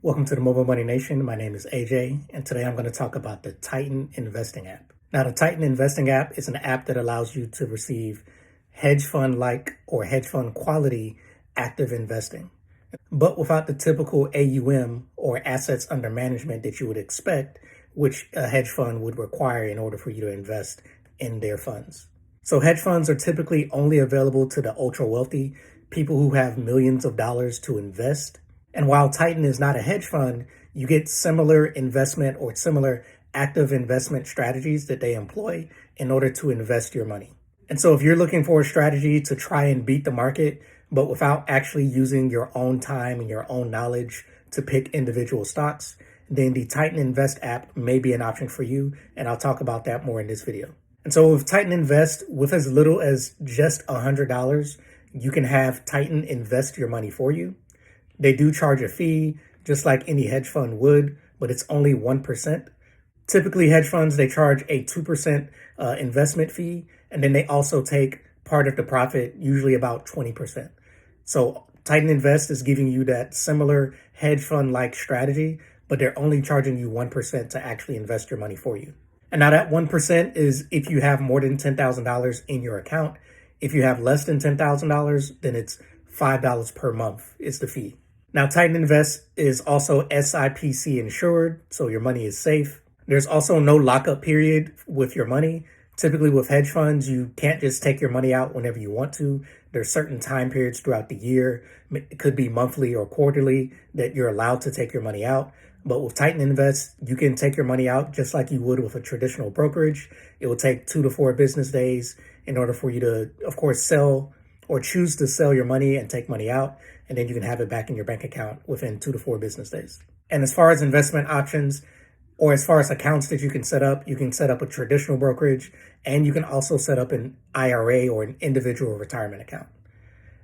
Welcome to the Mobile Money Nation. My name is AJ, and today I'm going to talk about the Titan Investing app. Now, the Titan Investing app is an app that allows you to receive hedge fund like or hedge fund quality active investing, but without the typical AUM or assets under management that you would expect, which a hedge fund would require in order for you to invest in their funds. So, hedge funds are typically only available to the ultra wealthy, people who have millions of dollars to invest. And while Titan is not a hedge fund, you get similar investment or similar active investment strategies that they employ in order to invest your money. And so if you're looking for a strategy to try and beat the market, but without actually using your own time and your own knowledge to pick individual stocks, then the Titan Invest app may be an option for you. And I'll talk about that more in this video. And so with Titan Invest, with as little as just $100, you can have Titan invest your money for you. They do charge a fee, just like any hedge fund would, but it's only 1%. Typically, hedge funds, they charge a 2% investment fee, and then they also take part of the profit, usually about 20%. So Titan Invest is giving you that similar hedge fund-like strategy, but they're only charging you 1% to actually invest your money for you. And now that 1% is if you have more than $10,000 in your account. If you have less than $10,000, then it's $5 per month is the fee. Now, Titan Invest is also SIPC insured, so your money is safe. There's also no lockup period with your money. Typically with hedge funds, you can't just take your money out whenever you want to. There's certain time periods throughout the year. It could be monthly or quarterly that you're allowed to take your money out. But with Titan Invest, you can take your money out just like you would with a traditional brokerage. It will take 2 to 4 business days in order for you to, of course, sell or choose to sell your money and take money out, and then you can have it back in your bank account within 2 to 4 business days. And as far as investment options, or as far as accounts that you can set up a traditional brokerage, and you can also set up an IRA or an individual retirement account.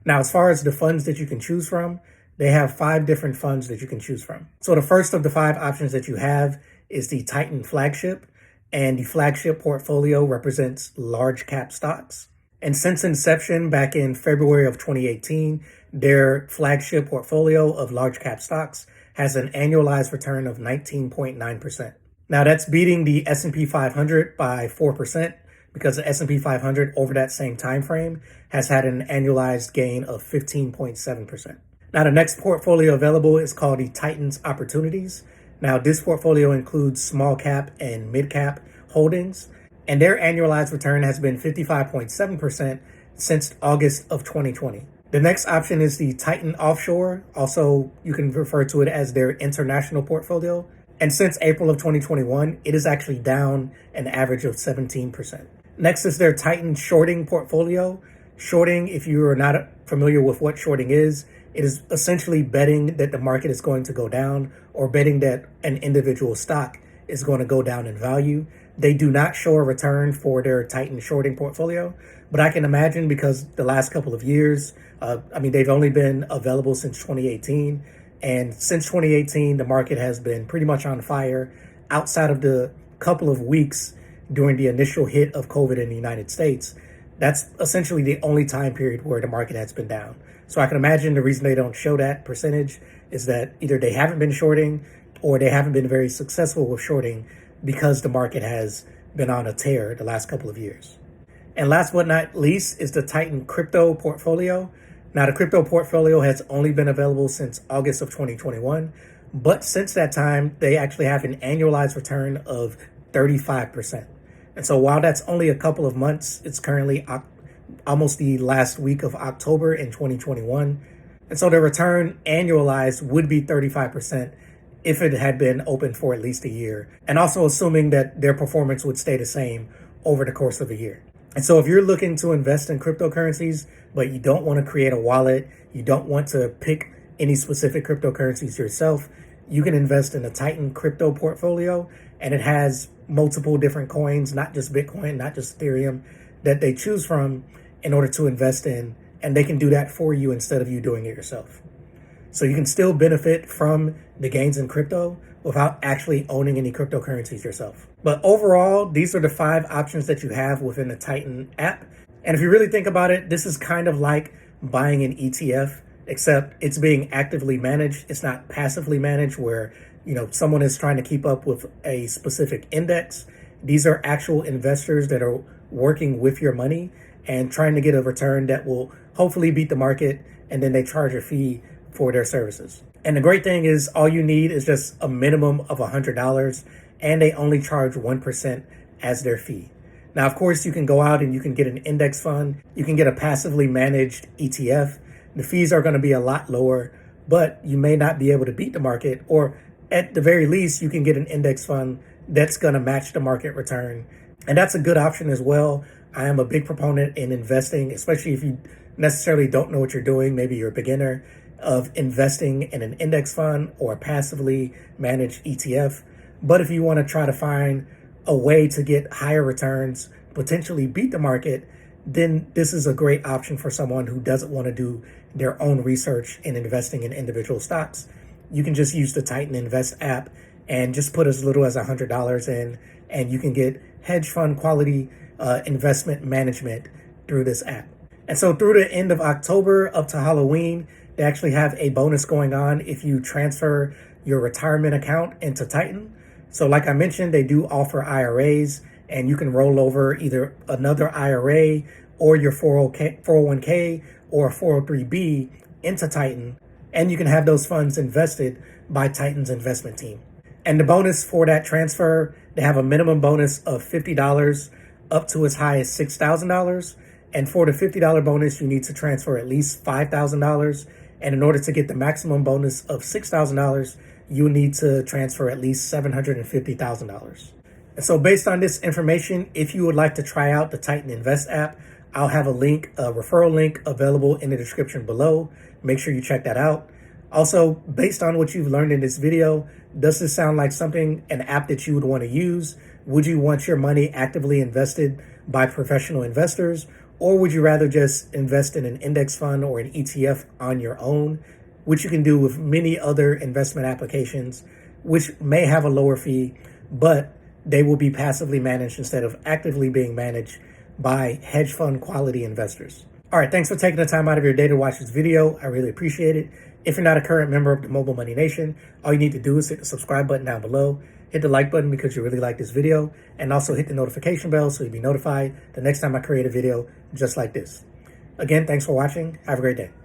Now, as far as the funds that you can choose from, they have 5 different funds that you can choose from. So the first of the 5 options that you have is the Titan Flagship, and the Flagship portfolio represents large cap stocks. And since inception back in February of 2018, their flagship portfolio of large cap stocks has an annualized return of 19.9%. Now that's beating the S&P 500 by 4% because the S&P 500 over that same time frame has had an annualized gain of 15.7%. Now the next portfolio available is called the Titans Opportunities. Now this portfolio includes small cap and mid cap holdings, and their annualized return has been 55.7% since August of 2020. The next option is the Titan Offshore. Also, you can refer to it as their international portfolio. And since April of 2021, it is actually down an average of 17%. Next is their Titan Shorting portfolio. Shorting, if you are not familiar with what shorting is, it is essentially betting that the market is going to go down or betting that an individual stock is going to go down in value. They do not show a return for their Titan Shorting portfolio, but I can imagine because the last couple of years, they've only been available since 2018. And since 2018, the market has been pretty much on fire outside of the couple of weeks during the initial hit of COVID in the United States. That's essentially the only time period where the market has been down. So I can imagine the reason they don't show that percentage is that either they haven't been shorting or they haven't been very successful with shorting because the market has been on a tear the last couple of years. And last but not least is the Titan Crypto portfolio. Now, the crypto portfolio has only been available since August of 2021, but since that time, they actually have an annualized return of 35%. And so while that's only a couple of months, it's currently almost the last week of October in 2021. And so the return annualized would be 35% if it had been open for at least a year, and also assuming that their performance would stay the same over the course of a year. And so if you're looking to invest in cryptocurrencies, but you don't want to create a wallet, you don't want to pick any specific cryptocurrencies yourself, you can invest in a Titan crypto portfolio, and it has multiple different coins, not just Bitcoin, not just Ethereum, that they choose from in order to invest in, and they can do that for you instead of you doing it yourself. So you can still benefit from the gains in crypto without actually owning any cryptocurrencies yourself. But overall, these are the 5 options that you have within the Titan app. And if you really think about it, this is kind of like buying an ETF except it's being actively managed. It's not passively managed where, someone is trying to keep up with a specific index. These are actual investors that are working with your money and trying to get a return that will hopefully beat the market, and then they charge a fee for their services. And the great thing is all you need is just a minimum of $100, and they only charge 1% as their fee. Now, of course, you can go out and you can get an index fund. You can get a passively managed ETF. The fees are going to be a lot lower, but you may not be able to beat the market, or at the very least, you can get an index fund that's going to match the market return. And that's a good option as well. I am a big proponent in investing, especially if you necessarily don't know what you're doing. Maybe you're a beginner, of investing in an index fund or a passively managed ETF. But if you want to try to find a way to get higher returns, potentially beat the market, then this is a great option for someone who doesn't want to do their own research in investing in individual stocks. You can just use the Titan Invest app and just put as little as $100 in, and you can get hedge fund quality investment management through this app. And so through the end of October up to Halloween, they actually have a bonus going on if you transfer your retirement account into Titan. So like I mentioned, they do offer IRAs, and you can roll over either another IRA or your 401k or 403b into Titan, and you can have those funds invested by Titan's investment team. And the bonus for that transfer, they have a minimum bonus of $50 up to as high as $6,000. And for the $50 bonus, you need to transfer at least $5,000. And in order to get the maximum bonus of $6,000, you need to transfer at least $750,000. And so based on this information, if you would like to try out the Titan Invest app, I'll have a referral link available in the description below. Make sure you check that out. Also, based on what you've learned in this video, does this sound like an app that you would want to use? Would you want your money actively invested by professional investors? Or would you rather just invest in an index fund or an ETF on your own, which you can do with many other investment applications, which may have a lower fee, but they will be passively managed instead of actively being managed by hedge fund quality investors. All right, thanks for taking the time out of your day to watch this video. I really appreciate it. If you're not a current member of the Mobile Money Nation, all you need to do is hit the subscribe button down below. Hit the like button because you really like this video, and also hit the notification bell so you'll be notified the next time I create a video just like this. Again, thanks for watching. Have a great day.